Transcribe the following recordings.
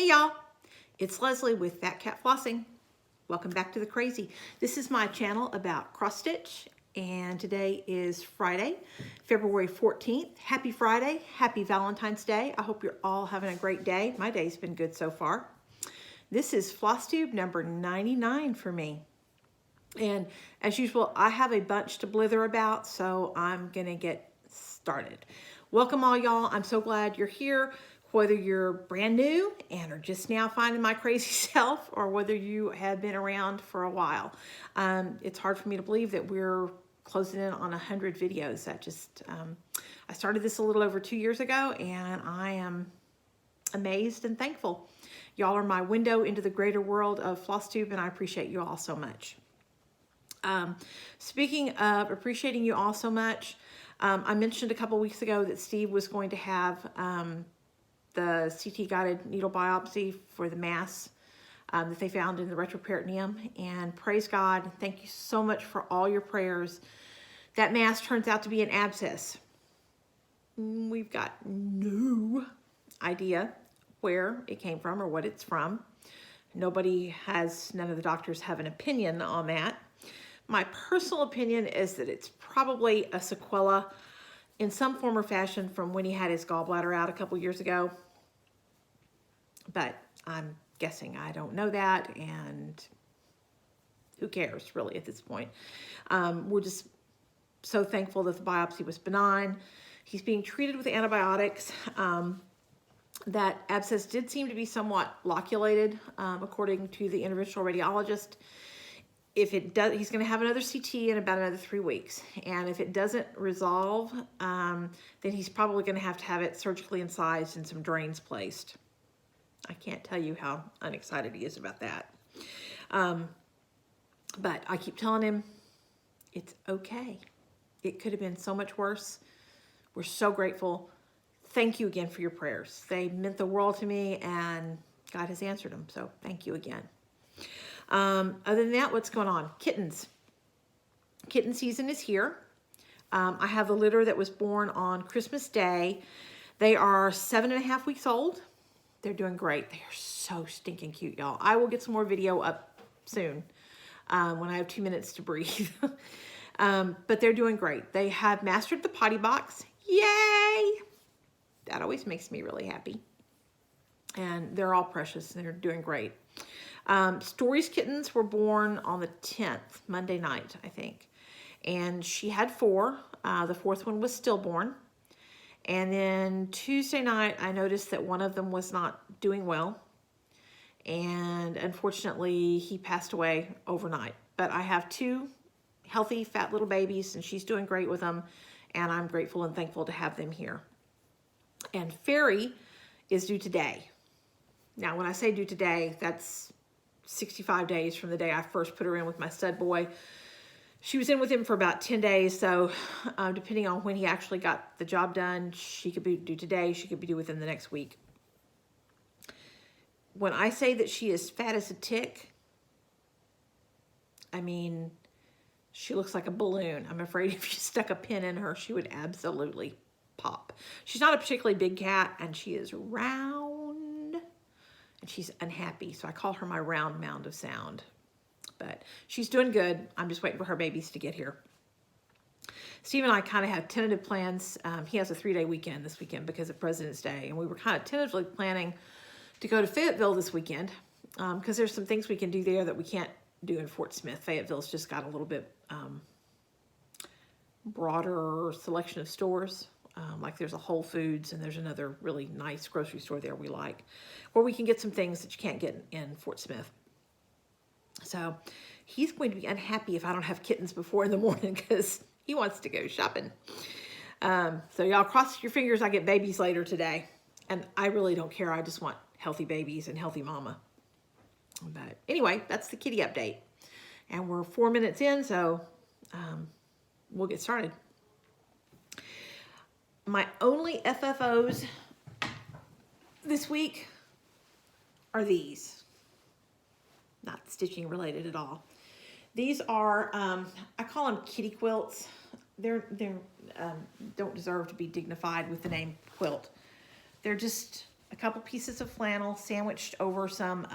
y'all, it's Leslie with Fat Cat Flossing. Welcome back to the crazy. This is my channel about cross stitch, and today is Friday, February 14th. Happy Friday, happy Valentine's Day. I hope you're all having a great day. My day's been good so far. This is FlossTube number 99 for me. And as usual, I have a bunch to blither about, so I'm gonna get started. Welcome all y'all. I'm so glad you're here. Whether you're brand new and are just now finding my crazy self, or whether you have been around for a while. It's hard for me to believe that we're closing in on 100 videos. That just, I started this a little over 2 years ago, and I am amazed and thankful. Y'all are my window into the greater world of FlossTube, and I appreciate you all so much. Speaking of appreciating you all so much, I mentioned a couple weeks ago that Steve was going to have the CT guided needle biopsy for the mass that they found in the retroperitoneum, and praise God, thank you so much for all your prayers. That mass turns out to be an abscess. We've got no idea where it came from or what it's from. None of the doctors have an opinion on that. My personal opinion is that it's probably a sequela in some form or fashion from when he had his gallbladder out a couple years ago. But I'm guessing. I don't know that, and who cares really at this point. We're just so thankful that the biopsy was benign. He's being treated with antibiotics. That abscess did seem to be somewhat loculated, according to the interventional radiologist. If it does, he's going to have another CT in about another 3 weeks. And if it doesn't resolve, then he's probably going to have it surgically incised and some drains placed. I can't tell you how unexcited he is about that. But I keep telling him it's okay. It could have been so much worse. We're so grateful. Thank you again for your prayers. They meant the world to me, and God has answered them. So thank you again. Other than that, what's going on? Kittens. Kitten season is here. I have the litter that was born on Christmas Day. They are 7.5 weeks old. They're doing great. They are so stinking cute, y'all. I will get some more video up soon when I have 2 minutes to breathe. But they're doing great. They have mastered the potty box. Yay! That always makes me really happy. And they're all precious, and they're doing great. Story's kittens were born on the 10th, Monday night, I think. And she had 4. The 4th one was stillborn. And then Tuesday night, I noticed that one of them was not doing well. And unfortunately, he passed away overnight. But I have 2 healthy, fat little babies, and she's doing great with them. And I'm grateful and thankful to have them here. And Fairy is due today. Now, when I say due today, that's 65 days from the day I first put her in with my stud boy. She was in with him for about 10 days, so depending on when he actually got the job done, she could be due today, she could be due within the next week. When I say that she is fat as a tick, I mean, she looks like a balloon. I'm afraid if you stuck a pin in her, she would absolutely pop. She's not a particularly big cat, and she is round, and she's unhappy, so I call her my round mound of sound. But she's doing good. I'm just waiting for her babies to get here. Steve and I kind of have tentative plans. He has a 3-day weekend this weekend because of President's Day, and we were kind of tentatively planning to go to Fayetteville this weekend because there's some things we can do there that we can't do in Fort Smith. Fayetteville's just got a little bit broader selection of stores. Like there's a Whole Foods, and there's another really nice grocery store there we like, where we can get some things that you can't get in Fort Smith. So he's going to be unhappy if I don't have kittens before in the morning because he wants to go shopping. So y'all cross your fingers I get babies later today. And I really don't care. I just want healthy babies and healthy mama. But anyway, that's the kitty update. And we're 4 minutes in, so we'll get started. My only FFOs this week are these. Not stitching related at all. These are, I call them kitty quilts. They're don't deserve to be dignified with the name quilt. They're just a couple pieces of flannel sandwiched over some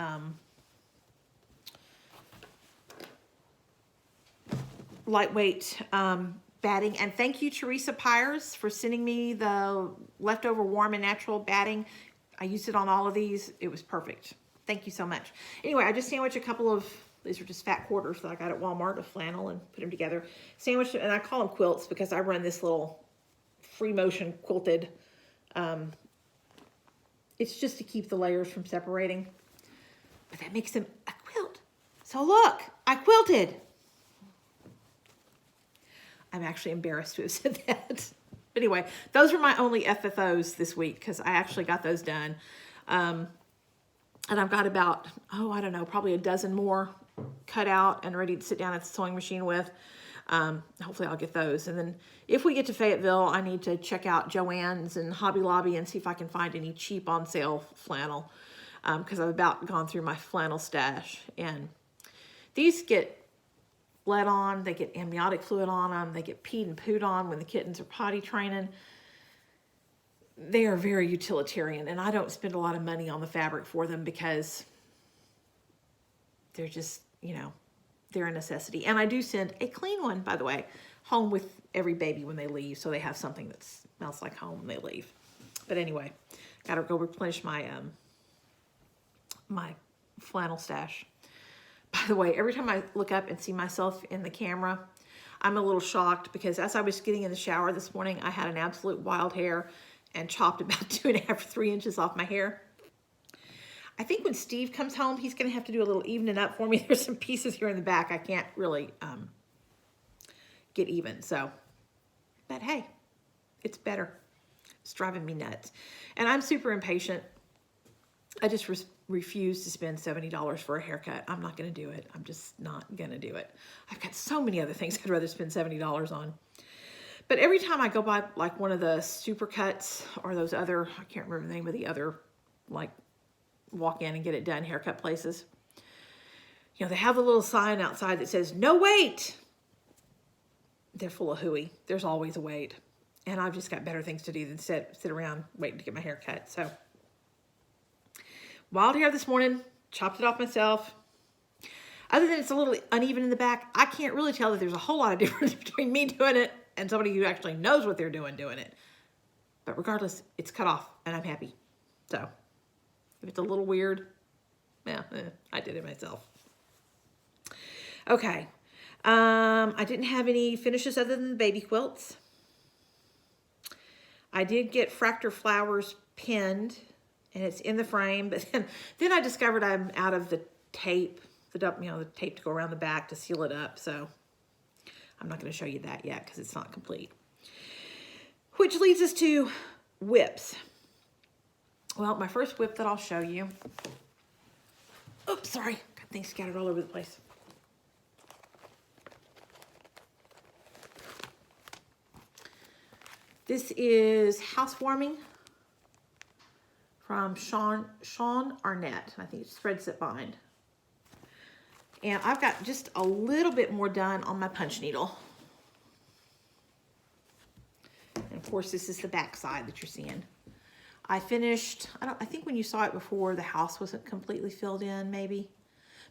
lightweight batting. And thank you, Teresa Pyres, for sending me the leftover warm and natural batting. I used it on all of these. It was perfect. Thank you so much. Anyway, I just sandwiched a couple of, these are just fat quarters that I got at Walmart of flannel and put them together. Sandwiched, and I call them quilts because I run this little free motion quilted. It's just to keep the layers from separating. But that makes them a quilt. So look, I quilted. I'm actually embarrassed to have said that. But anyway, those are my only FFOs this week because I actually got those done. And I've got about, I don't know, probably a dozen more cut out and ready to sit down at the sewing machine with. Hopefully I'll get those. And then if we get to Fayetteville, I need to check out Joann's and Hobby Lobby and see if I can find any cheap on sale flannel. Because I've about gone through my flannel stash. And these get bled on, they get amniotic fluid on them, they get peed and pooed on when the kittens are potty training. They are very utilitarian, and I don't spend a lot of money on the fabric for them because they're just, they're a necessity. And I do send a clean one, by the way, home with every baby when they leave, so they have something that smells like home when they leave. But anyway, gotta go replenish my my flannel stash. By the way, every time I look up and see myself in the camera, I'm a little shocked because as I was getting in the shower this morning, I had an absolute wild hair and chopped about 2.5 or 3 inches off my hair. I think when Steve comes home, he's going to have to do a little evening up for me. There's some pieces here in the back I can't really get even. So, but hey, it's better. It's driving me nuts. And I'm super impatient. I just refuse to spend $70 for a haircut. I'm not going to do it. I'm just not going to do it. I've got so many other things I'd rather spend $70 on. But every time I go by like one of the Supercuts or those other, I can't remember the name of the other, like walk in and get it done haircut places. They have a little sign outside that says, no wait. They're full of hooey. There's always a wait. And I've just got better things to do than sit around waiting to get my hair cut. So wild hair this morning, chopped it off myself. Other than it's a little uneven in the back, I can't really tell that there's a whole lot of difference between me doing it and somebody who actually knows what they're doing it. But regardless, it's cut off and I'm happy. So if it's a little weird, I did it myself. Okay. I didn't have any finishes other than the baby quilts. I did get Fractor Flowers pinned and it's in the frame, but then I discovered I'm out of the tape, the tape to go around the back to seal it up. So I'm not going to show you that yet because it's not complete. Which leads us to whips. Well, my first whip that I'll show you. Oops, sorry. Got things scattered all over the place. This is Housewarming from Sean Arnett. I think it's Thread Set Bind. And I've got just a little bit more done on my punch needle. And of course, this is the back side that you're seeing. I finished, I think when you saw it before, the house wasn't completely filled in, maybe.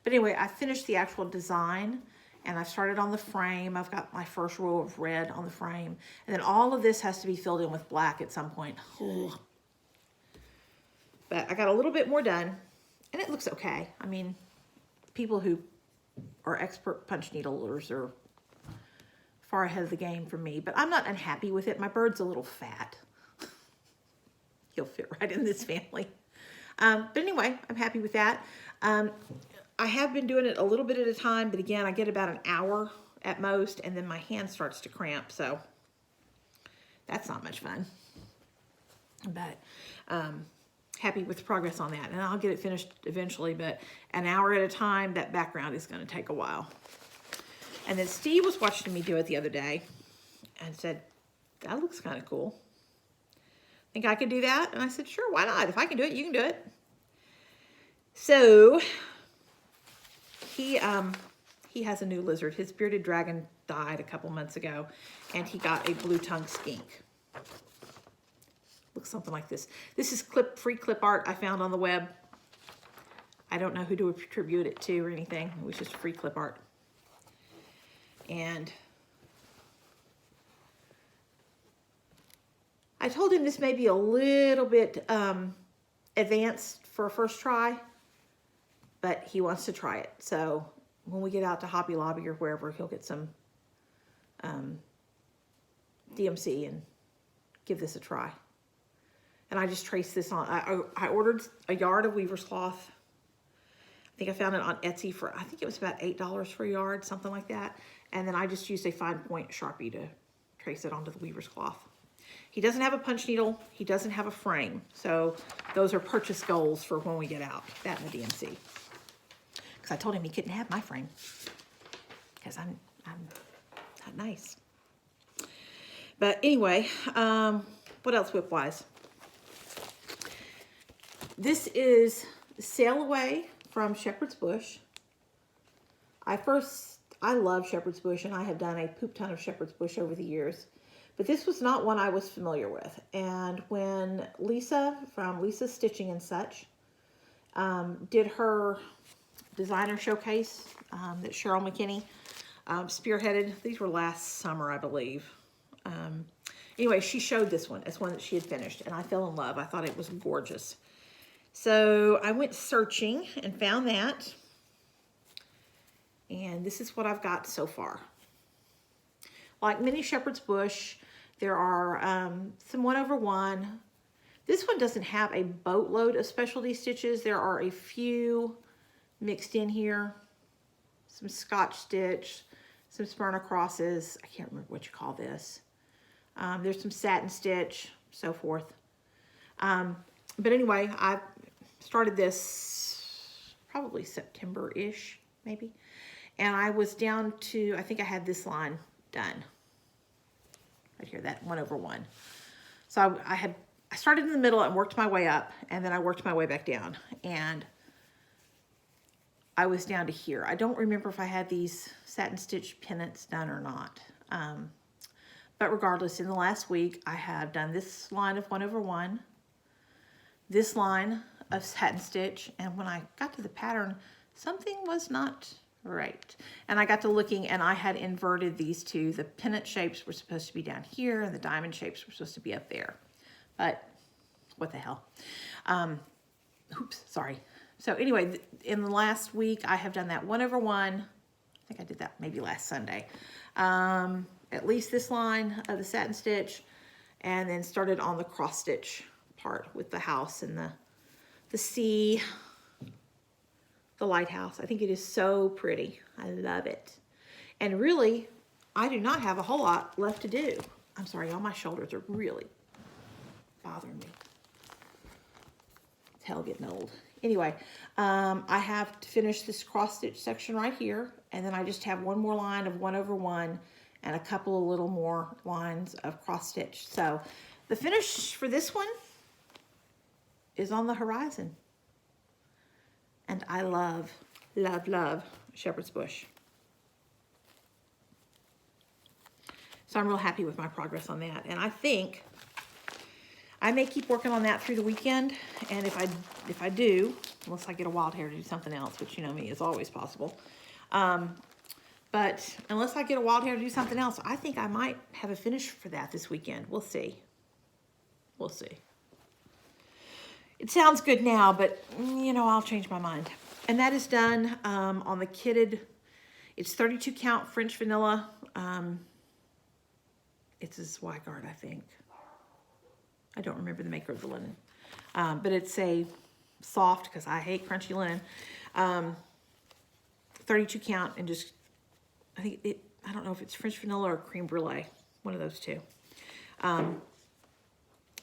But anyway, I finished the actual design and I started on the frame. I've got my first row of red on the frame. And then all of this has to be filled in with black at some point. Ugh. But I got a little bit more done and it looks okay. I mean, people who are expert punch needlers are far ahead of the game from me, but I'm not unhappy with it. My bird's a little fat. He'll fit right in this family. But anyway, I'm happy with that. I have been doing it a little bit at a time, but again, I get about an hour at most, and then my hand starts to cramp, so that's not much fun. But happy with the progress on that, and I'll get it finished eventually, but an hour at a time, that background is going to take a while. And then Steve was watching me do it the other day and said, that looks kind of cool. Think I could do that? And I said, sure, why not? If I can do it, you can do it. So he has a new lizard. His bearded dragon died a couple months ago, and he got a blue-tongued skink. Looks something like this. This is free clip art I found on the web. I don't know who to attribute it to or anything. It was just free clip art. And I told him this may be a little bit advanced for a first try, but he wants to try it. So when we get out to Hobby Lobby or wherever, he'll get some DMC and give this a try. And I just traced this on. I ordered a yard of weaver's cloth. I think I found it on Etsy for, I think it was about $8 for a yard, something like that. And then I just used a fine point Sharpie to trace it onto the weaver's cloth. He doesn't have a punch needle. He doesn't have a frame. So those are purchase goals for when we get out, that and the DMC. Because I told him he couldn't have my frame. Because I'm not nice. But anyway, what else whip-wise? This is Sail Away from Shepherd's Bush. I love Shepherd's Bush, and I have done a poop ton of Shepherd's Bush over the years. But this was not one I was familiar with. And when Lisa from Lisa's Stitching and Such did her designer showcase that Cheryl McKinney spearheaded, these were last summer, I believe. Anyway, she showed this one as one that she had finished, and I fell in love. I thought it was gorgeous. So I went searching and found that. And this is what I've got so far. Like many Shepherd's Bush, there are some 1/1. This one doesn't have a boatload of specialty stitches. There are a few mixed in here. Some Scotch stitch, some Smyrna crosses. I can't remember what you call this. There's some satin stitch, so forth. But anyway, I started this probably September-ish, maybe. And I was down to, I think I had this line done. Right here, that 1/1. So I started in the middle and worked my way up, and then I worked my way back down. And I was down to here. I don't remember if I had these satin stitch pennants done or not. But regardless, in the last week, I have done this line of 1/1, this line of satin stitch, and when I got to the pattern, something was not right. And I got to looking, and I had inverted these two. The pennant shapes were supposed to be down here, and the diamond shapes were supposed to be up there. But what the hell? Oops, sorry. So anyway, in the last week, I have done that 1/1. I think I did that maybe last Sunday. At least this line of the satin stitch, and then started on the cross stitch part with the house and the sea, the lighthouse. I think it is so pretty. I love it. And really, I do not have a whole lot left to do. I'm sorry, all my shoulders are really bothering me. It's hell getting old. Anyway, I have to finish this cross stitch section right here, and then I just have one more line of 1/1 and a couple of little more lines of cross stitch. So the finish for this one is on the horizon. And I love, love, love Shepherd's Bush. So I'm real happy with my progress on that. And I think I may keep working on that through the weekend. And if I do, unless I get a wild hair to do something else, which you know me is always possible. But unless I get a wild hair to do something else, I think I might have a finish for that this weekend. We'll see. We'll see. It sounds good now, but you know, I'll change my mind. And that is done on the kitted. It's 32 count French vanilla. It's a Zweigart, I think. I don't remember the maker of the linen. But it's a soft, because I hate crunchy linen. 32 count, and just, I don't know if it's French vanilla or creme brulee, one of those two.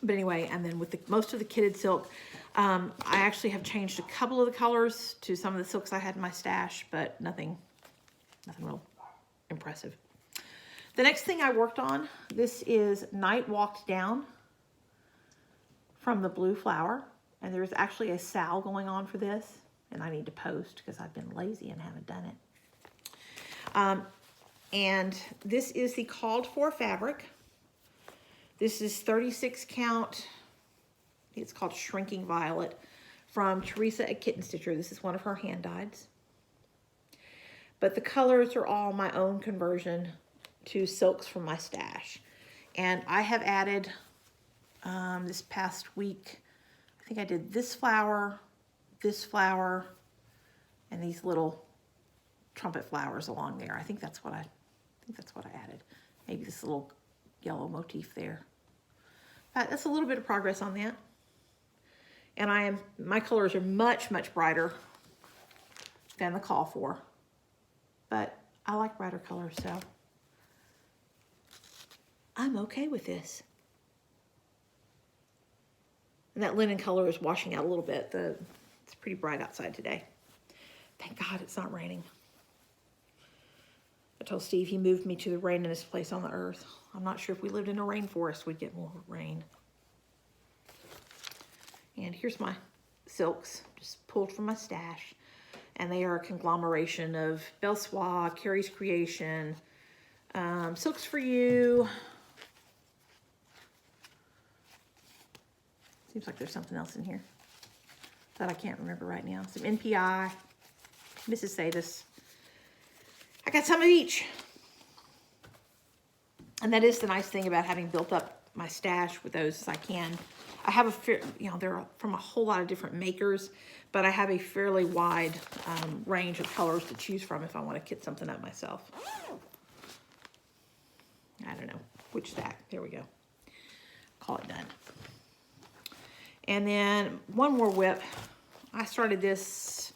But anyway, and then with most of the kitted silk, I actually have changed a couple of the colors to some of the silks I had in my stash, but nothing real impressive. The next thing I worked on, this is Night Walked Down from the Blue Flower, and there's actually a SAL going on for this, and I need to post because I've been lazy and haven't done it. And this is the called for fabric. This is 36 count It's called Shrinking Violet from Teresa at Kitten Stitcher. This is one of her hand dyeds. But the colors are all my own conversion to silks from my stash. And I have added this past week, I think I did this flower, and these little trumpet flowers along there. I think that's what I added. Maybe this little yellow motif there. But that's a little bit of progress on that. And my colors are much, much brighter than the call for. But I like brighter colors, so I'm okay with this. And that linen color is washing out a little bit. It's pretty bright outside today. Thank God it's not raining. I told Steve he moved me to the rainiest place on the earth. I'm not sure if we lived in a rainforest, we'd get more rain. And here's my silks, just pulled from my stash. And they are a conglomeration of Belle Soie, Carrie's Creation, Silks for You. Seems like there's something else in here that I can't remember right now. Some NPI, Mrs. Sadis. I got some of each. And that is the nice thing about having built up my stash with those as I can. I have they're from a whole lot of different makers, but I have a fairly wide range of colors to choose from if I want to kit something up myself. I don't know which stack. There we go. Call it done. And then one more whip. I started this,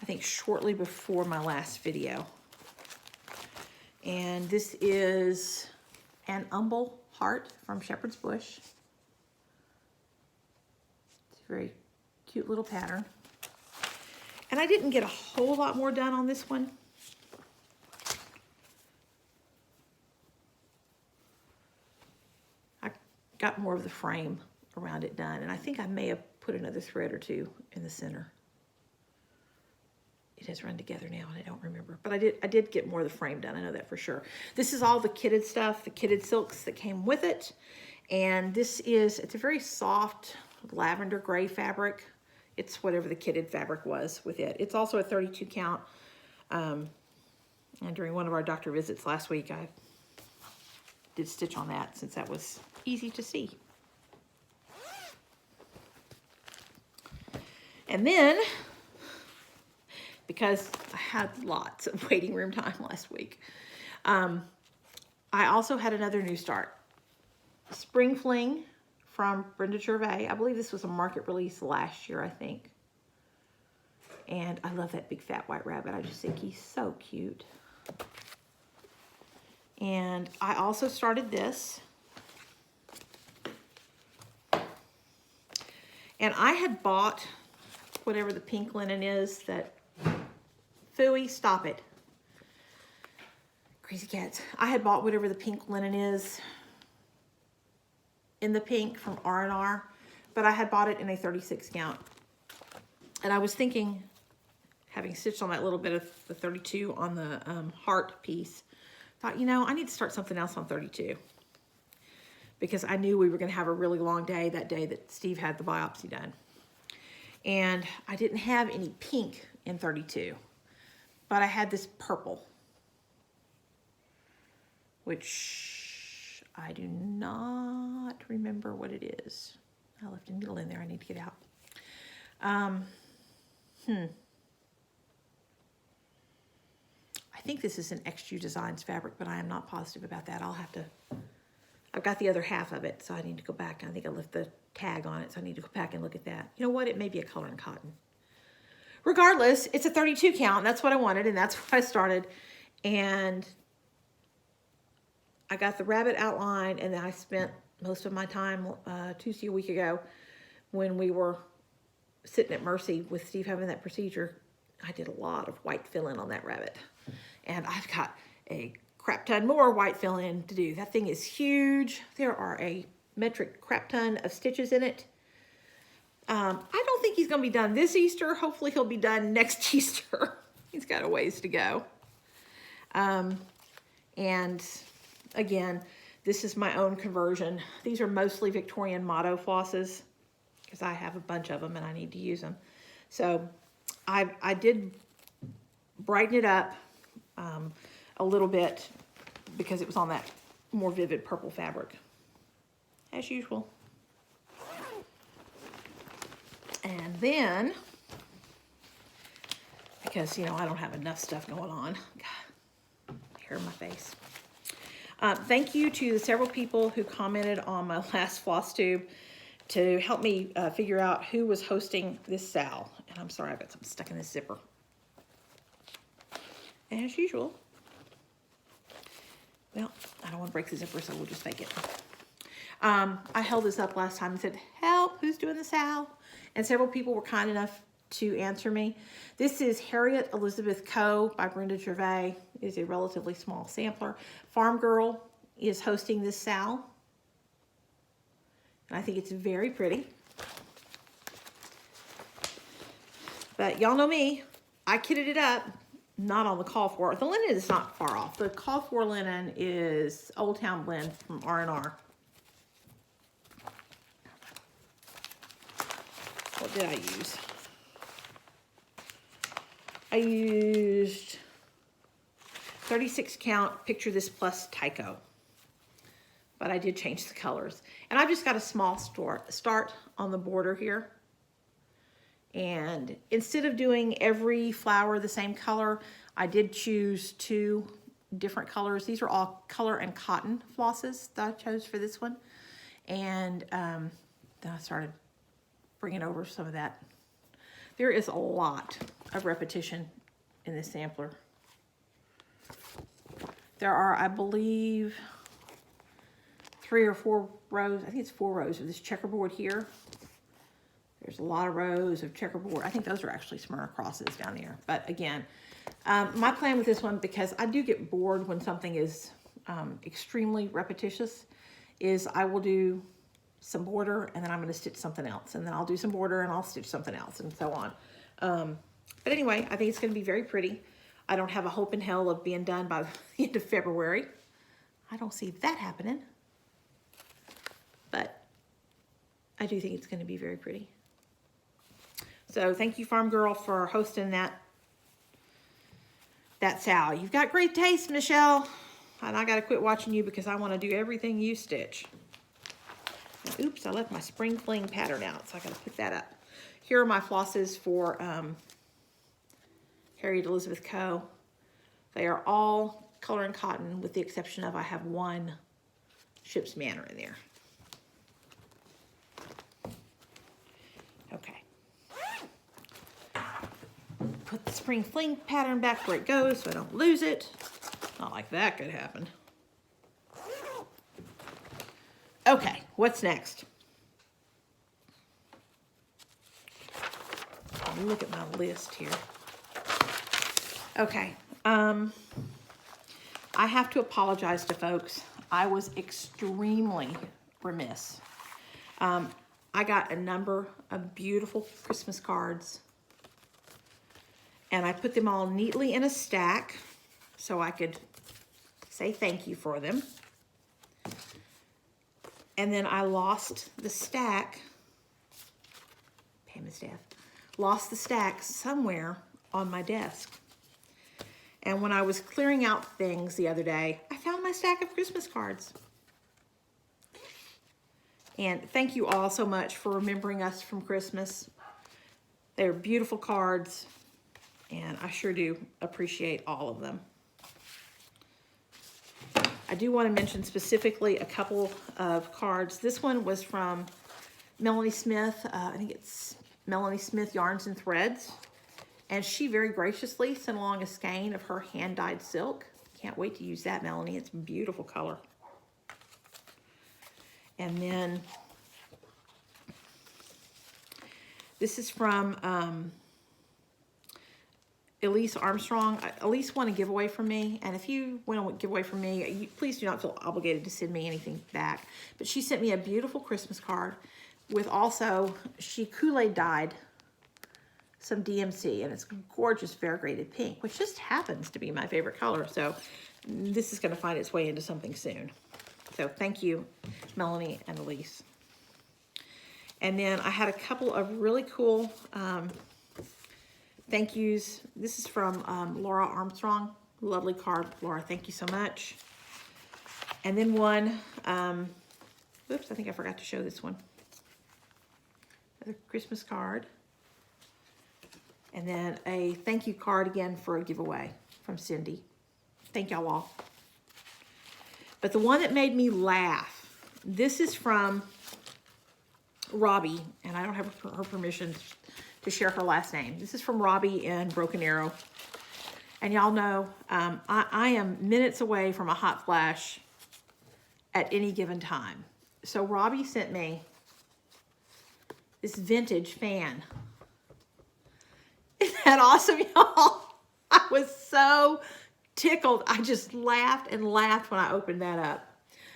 I think, shortly before my last video. And this is an Humble Heart from Shepherd's Bush. It's a very cute little pattern. And I didn't get a whole lot more done on this one. I got more of the frame around it done, and I think I may have put another thread or two in the center. It has run together now, and I don't remember. But I did get more of the frame done. I know that for sure. This is all the kitted stuff, the kitted silks that came with it. And it's a very soft lavender gray fabric. It's whatever the kitted fabric was with it. It's also a 32 count. And during one of our doctor visits last week, I did stitch on that since that was easy to see. And then, because I had lots of waiting room time last week, I also had another new start. Spring Fling from Brenda Gervais. I believe this was a market release last year, I think. And I love that big fat white rabbit. I just think he's so cute. And I also started this. And I had bought whatever the pink linen is that, Phooey, stop it. Crazy cats. I had bought whatever the pink linen is in the pink from R&R, but I had bought it in a 36 count. And I was thinking, having stitched on that little bit of the 32 on the heart piece, thought, I need to start something else on 32. Because I knew we were going to have a really long day that day that Steve had the biopsy done. And I didn't have any pink in 32, but I had this purple, which I do not remember what it is. I left a needle in there I need to get out. I think this is an XU Designs fabric, but I am not positive about that. I've got the other half of it, so I need to go back. I think I left the tag on it, so I need to go back and look at that. You know what? It may be a color in cotton. Regardless, it's a 32 count. And that's what I wanted, and that's what I started. And I got the rabbit outline, and then I spent most of my time Tuesday a week ago when we were sitting at Mercy with Steve having that procedure. I did a lot of white fill-in on that rabbit. And I've got a crap ton more white fill-in to do. That thing is huge. There are a metric crap ton of stitches in it. I don't think he's going to be done this Easter. Hopefully he'll be done next Easter. He's got a ways to go. And again, this is my own conversion. These are mostly Victorian Motto flosses. because I have a bunch of them and I need to use them. So I did brighten it up a little bit because it was on that more vivid purple fabric, as usual. And then, because, you know, I don't have enough stuff going on. God, hair in my face. Thank you to the several people who commented on my last FlossTube to help me figure out who was hosting this SAL. And I'm sorry, I've got something stuck in this zipper. As usual. Well, I don't want to break the zipper, so we'll just fake it. I held this up last time and said, help, who's doing the SAL? And several people were kind enough to answer me. This is Harriette Elizabeth Coe by Brenda Gervais. It is a relatively small sampler. FarmGirl is hosting this SAL. And I think it's very pretty. But y'all know me. I kitted it up, not on the call for. The linen is not far off. The call for linen is Old Town Blend from R&R. What did I use? I used 36 count Picture This Plus Tyco. But I did change the colors. And I've just got a small start on the border here. And instead of doing every flower the same color, I did choose 2 different colors. These are all color and cotton flosses that I chose for this one. And then I started bringing over some of that. There is a lot of repetition in this sampler. There are, I believe, 3 or 4 rows. I think it's 4 rows of this checkerboard here. There's a lot of rows of checkerboard. I think those are actually Smyrna crosses down there. But again, my plan with this one, because I do get bored when something is extremely repetitious, is I will do some border and then I'm going to stitch something else. And then I'll do some border and I'll stitch something else and so on. But anyway, I think it's going to be very pretty. I don't have a hope in hell of being done by the end of February. I don't see that happening. But I do think it's going to be very pretty. So thank you, FarmGirl, for hosting that SAL. You've got great taste, Michelle. And I got to quit watching you because I want to do everything you stitch. And oops, I left my spring fling pattern out, so I got to pick that up. Here are my flosses for Harriette Elizabeth Coe. They are all color and cotton, with the exception of I have 1 Ship's Manor in there. Okay. Put the spring fling pattern back where it goes so I don't lose it. Not like that could happen. Okay, what's next? Let me look at my list here. Okay, I have to apologize to folks. I was extremely remiss. I got a number of beautiful Christmas cards and I put them all neatly in a stack so I could say thank you for them. And then I lost the stack, Pam and Steph, lost the stack somewhere on my desk. And when I was clearing out things the other day, I found my stack of Christmas cards. And thank you all so much for remembering us from Christmas. They're beautiful cards, and I sure do appreciate all of them. I do want to mention specifically a couple of cards. This one was from Melanie Smith. I think it's Melanie Smith Yarns and Threads. And she very graciously sent along a skein of her hand-dyed silk. Can't wait to use that, Melanie. It's a beautiful color. And then this is from Elyse Armstrong. Elyse won a giveaway from me, and if you win a giveaway from me, please do not feel obligated to send me anything back. But she sent me a beautiful Christmas card with also, she Kool-Aid dyed some DMC, and it's gorgeous variegated pink, which just happens to be my favorite color. So this is going to find its way into something soon. So thank you, Melanie and Elyse. And then I had a couple of really cool thank yous. This is from Laura Armstrong. Lovely card, Laura. Thank you so much. And then one, oops, I think I forgot to show this one. A Christmas card. And then a thank you card again for a giveaway from Cindy. Thank y'all all. But the one that made me laugh, this is from Robbie, and I don't have her permission to share her last name. This is from Robbie in Broken Arrow. And y'all know I am minutes away from a hot flash at any given time. So Robbie sent me this vintage fan. Isn't that awesome, y'all? I was so tickled. I just laughed and laughed when I opened that up.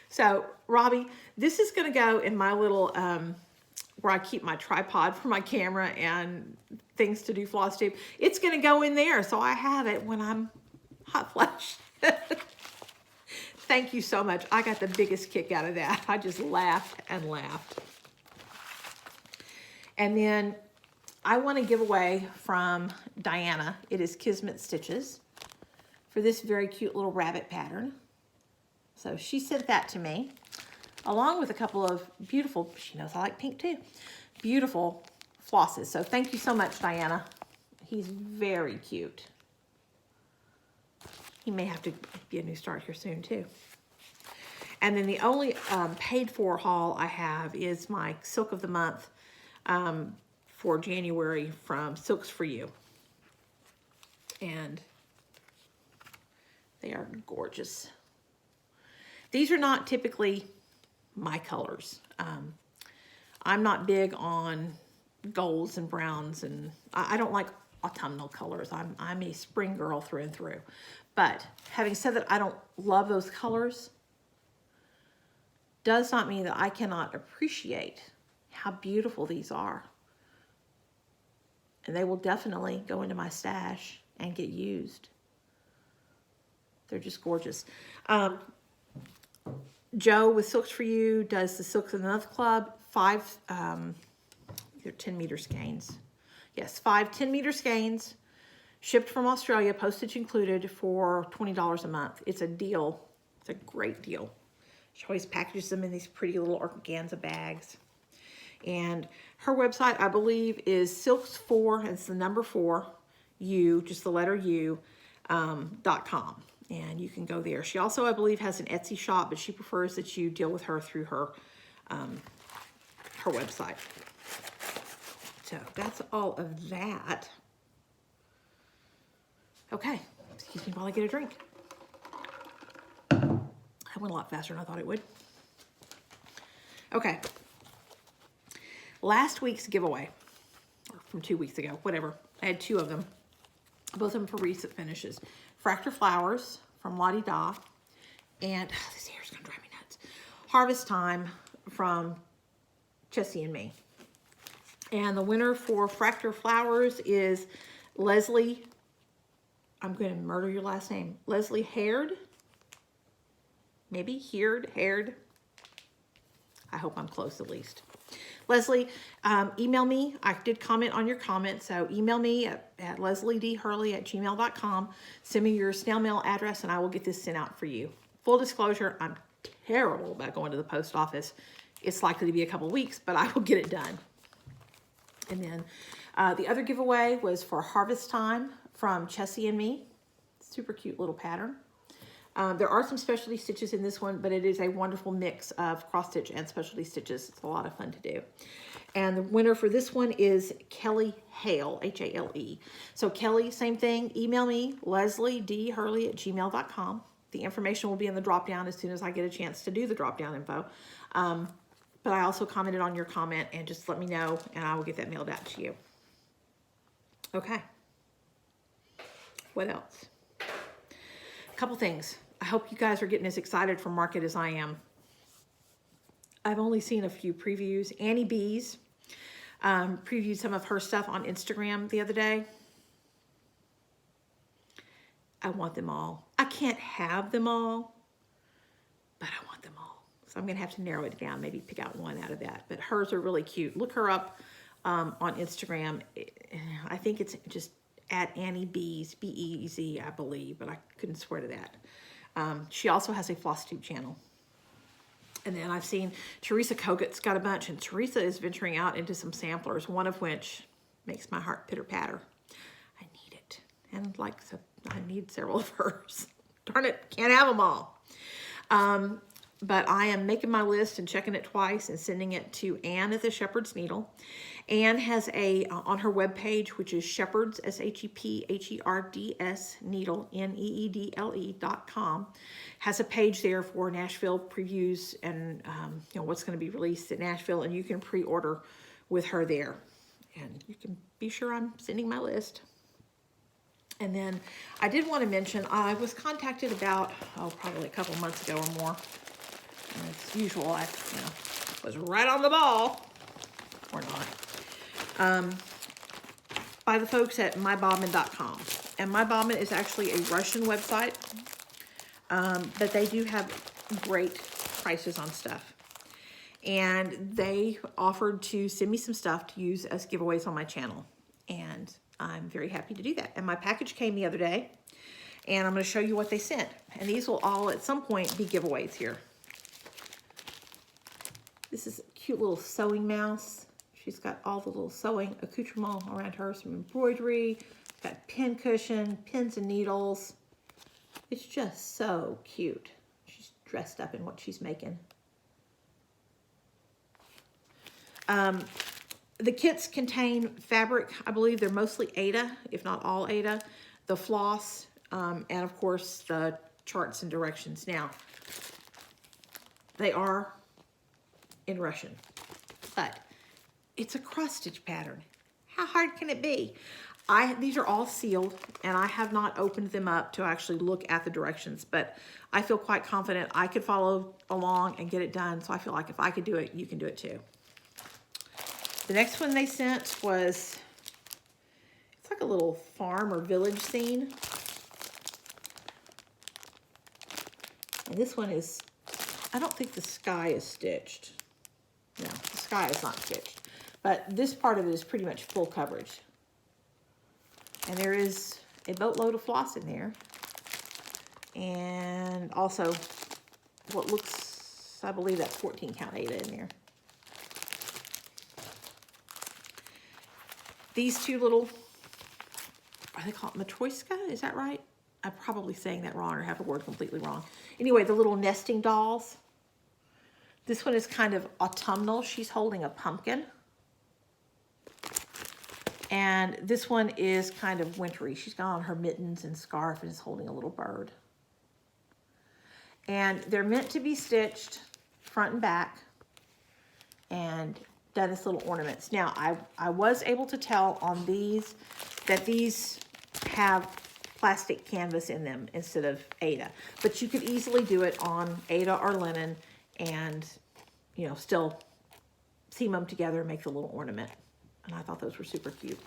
So Robbie, this is going to go in my little, where I keep my tripod for my camera and things to do FlossTube. It's going to go in there, so I have it when I'm hot flash. Thank you so much. I got the biggest kick out of that. I just laughed and laughed. And then I want to give away from Diana. It is Kismet Stitches for this very cute little rabbit pattern. So she sent that to me, along with a couple of beautiful, she knows I like pink too, beautiful flosses. So thank you so much, Diana. He's very cute. He may have to be a new start here soon too. And then the only paid for haul I have is my Silk of the Month for January from Silks For You. And they are gorgeous. These are not typically my colors. I'm not big on golds and browns, and I don't like autumnal colors. I'm a spring girl through and through. But having said that, I don't love those colors, does not mean that I cannot appreciate how beautiful these are. And they will definitely go into my stash and get used. They're just gorgeous. Joe with Silks For You does the Silks of the Month Club, 5 they're 10 meter skeins. Yes, 5 10-meter skeins, shipped from Australia, postage included, for $20 a month. It's a deal. It's a great deal. She always packages them in these pretty little organza bags. And her website, I believe, is silks4, it's the number 4, U, just the letter U, .com. And you can go there. She also, I believe, has an Etsy shop, but she prefers that you deal with her through her, her website. So that's all of that. Okay, excuse me while I get a drink. That went a lot faster than I thought it would. Okay. Last week's giveaway, or from 2 weeks ago, whatever. I had 2 of them, both of them for recent finishes. Fractal Flowers from Lottie Da, and this hair is gonna drive me nuts. Harvest Time from Chessie and Me. And the winner for Fractal Flowers is Leslie, I'm gonna murder your last name, Leslie Haird, maybe Haired. I hope I'm close at least. Leslie, email me. I did comment on your comment, so email me at lesliedhurley@gmail.com. Send me your snail mail address, and I will get this sent out for you. Full disclosure, I'm terrible about going to the post office. It's likely to be a couple weeks, but I will get it done. And then the other giveaway was for Harvest Time from Chessie and Me. Super cute little pattern. There are some specialty stitches in this one, but it is a wonderful mix of cross stitch and specialty stitches. It's a lot of fun to do. And the winner for this one is Kelly Hale, H-A-L-E. So Kelly, same thing. Email me, lesliedhurley@gmail.com. The information will be in the drop down as soon as I get a chance to do the drop down info. But I also commented on your comment, and just let me know and I will get that mailed out to you. Okay. What else? A couple things. I hope you guys are getting as excited for market as I am. I've only seen a few previews. Annie B's previewed some of her stuff on Instagram the other day. I want them all. I can't have them all, but I want them all. So I'm gonna have to narrow it down, maybe pick out one out of that. But hers are really cute. Look her up on Instagram. I think it's just at Annie Bees, B-E-E-Z, I believe, but I couldn't swear to that. She also has a FlossTube channel. And then I've seen Teresa Kogut's got a bunch, and Teresa is venturing out into some samplers, one of which makes my heart pitter-patter. I need it. And like, so I need several of hers. Darn it, can't have them all. But I am making my list and checking it twice and sending it to Anne at the Shepherd's Needle. Anne has a, on her webpage, which is Shepherds, S-H-E-P-H-E-R-D-S, Needle, Needle.com, has a page there for Nashville previews and you know, what's going to be released at Nashville, and you can pre-order with her there. And you can be sure I'm sending my list. And then I did want to mention, I was contacted about, probably a couple months ago or more. And as usual, I was right on the ball, or not, by the folks at mybobbin.com. And mybobbin is actually a Russian website, but they do have great prices on stuff. And they offered to send me some stuff to use as giveaways on my channel. And I'm very happy to do that. And my package came the other day, and I'm going to show you what they sent. And these will all at some point be giveaways here. This is a cute little sewing mouse. She's got all the little sewing accoutrement around her, some embroidery, got pin cushion, pins and needles. It's just so cute. She's dressed up in what she's making. The kits contain fabric. I believe they're mostly Aida, if not all Aida, the floss, and of course the charts and directions. Now, they are in Russian, but it's a cross stitch pattern. How hard can it be? These are all sealed, and I have not opened them up to actually look at the directions, but I feel quite confident I could follow along and get it done. So I feel like if I could do it, you can do it too. The next one they sent was, it's like a little farm or village scene. And this one is, I don't think the sky is stitched. No, the sky is not stitched. But this part of it is pretty much full coverage. And there is a boatload of floss in there. And also what looks, I believe that's 14 count Aida in there. These two little, are they called Matryoshka? Is that right? I'm probably saying that wrong or have the word completely wrong. Anyway, the little nesting dolls. This one is kind of autumnal. She's holding a pumpkin. And this one is kind of wintry. She's got on her mittens and scarf and is holding a little bird. And they're meant to be stitched front and back and done as little ornaments. Now, I was able to tell on these that these have plastic canvas in them instead of Aida. But you could easily do it on Aida or linen and, you know, still seam them together and make the little ornament. And I thought those were super cute.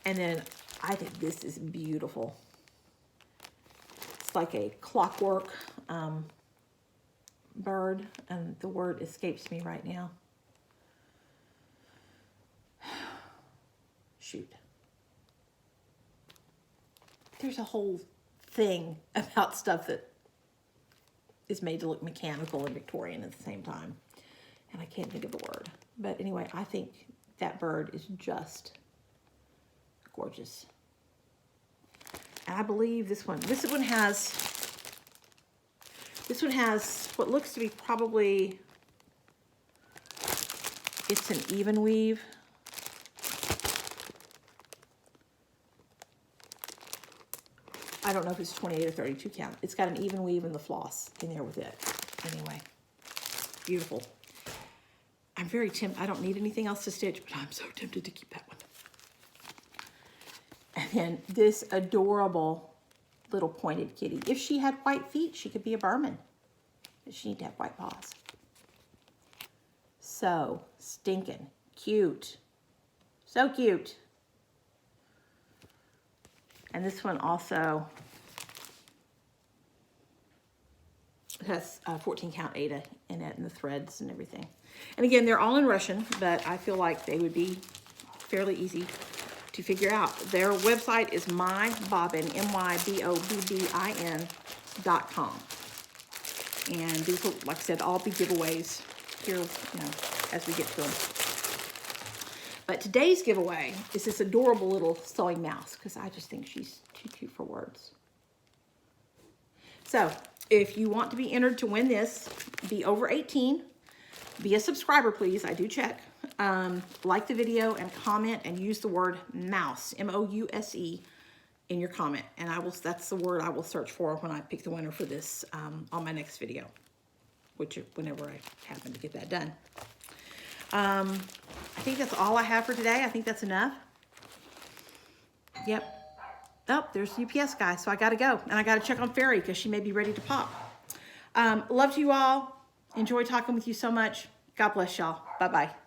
And then I think this is beautiful. It's like a clockwork bird, and the word escapes me right now. Shoot. There's a whole thing about stuff that is made to look mechanical and Victorian at the same time. And I can't think of the word. But anyway, I think that bird is just gorgeous. And I believe this one has what looks to be probably, it's an even weave. I don't know if it's 28 or 32 count. It's got an even weave and the floss in there with it. Anyway, beautiful. I'm very tempted. I don't need anything else to stitch, but I'm so tempted to keep that one. And then this adorable little pointed kitty. If she had white feet, she could be a Burman. But she needs to have white paws. So stinking cute. So cute. And this one also It has 14 count Ada in it and the threads and everything. And again, they're all in Russian, but I feel like they would be fairly easy to figure out. Their website is mybobbin, mybobbin.com. And these will, like I said, all be giveaways here, as we get to them. But today's giveaway is this adorable little sewing mouse, because I just think she's too cute for words. So if you want to be entered to win this, be over 18, be a subscriber, please. I do check. Like the video and comment and use the word mouse, M-O-U-S-E, in your comment. And that's the word I will search for when I pick the winner for this on my next video, whenever I happen to get that done. I think that's all I have for today. I think that's enough. Yep. Oh, there's the UPS guy, so I got to go. And I got to check on Fairy because she may be ready to pop. Love to you all. Enjoy talking with you so much. God bless y'all. Bye-bye.